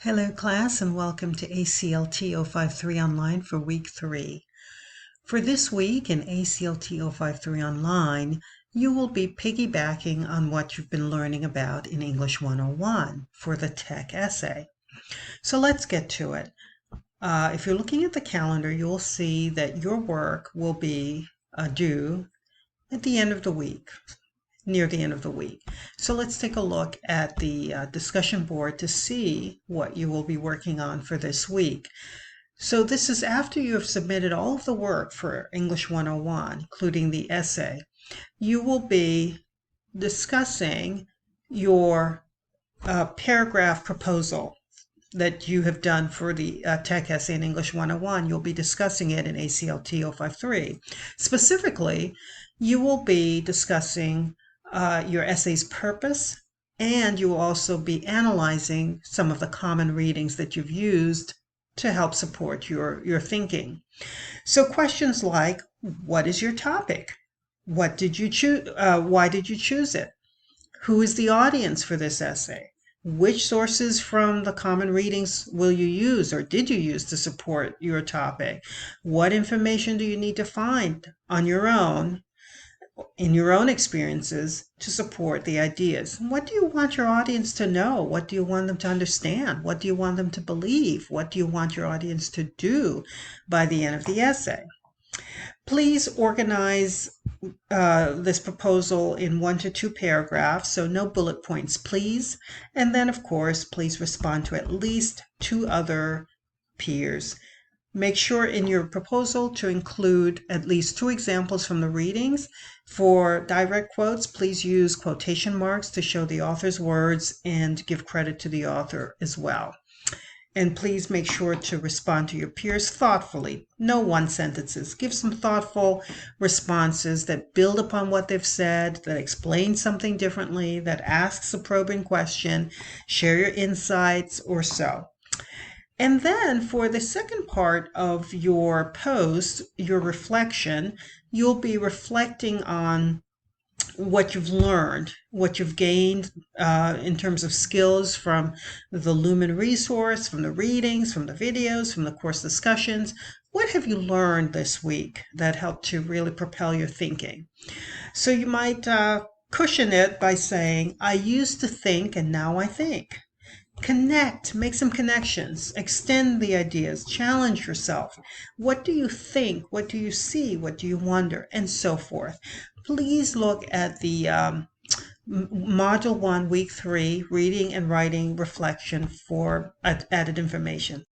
Hello class and welcome to ACLT 053 Online for week 3. For this week in ACLT 053 Online, you will be piggybacking on what you've been learning about in English 101 for the tech essay. So let's get to it. If you're looking at the calendar, you'll see that your work will be due at the end of the week. Near the end of the week. So let's take a look at the discussion board to see what you will be working on for this week. So this is after you have submitted all of the work for English 101, including the essay. You will be discussing your paragraph proposal that you have done for the tech essay in English 101. You'll be discussing it in ACLT 053. Specifically, you will be discussing your essay's purpose, and you will also be analyzing some of the common readings that you've used to help support your thinking. So questions like, what is your topic? What did you choose? Why did you choose it? Who is the audience for this essay? Which sources from the common readings will you use or did you use to support your topic? What information do you need to find on your own in your own experiences to support the ideas? What do you want your audience to know? What do you want them to understand? What do you want them to believe? What do you want your audience to do by the end of the essay? Please organize this proposal in 1 to 2 paragraphs, so no bullet points, please. And then, of course, please respond to at least 2 other peers. Make sure in your proposal to include at least 2 examples from the readings. For direct quotes, please use quotation marks to show the author's words and give credit to the author as well. And please make sure to respond to your peers thoughtfully. No one sentences. Give some thoughtful responses that build upon what they've said, that explain something differently, that asks a probing question, share your insights or so. And then for the second part of your post, your reflection, you'll be reflecting on what you've learned, what you've gained in terms of skills from the Lumen resource, from the readings, from the videos, from the course discussions. What have you learned this week that helped to really propel your thinking? So you might cushion it by saying, I used to think and now I think. Connect, make some connections, extend the ideas, challenge yourself. What do you think? What do you see? What do you wonder? And so forth. Please look at the Module 1, Week 3, Reading and Writing Reflection for added information.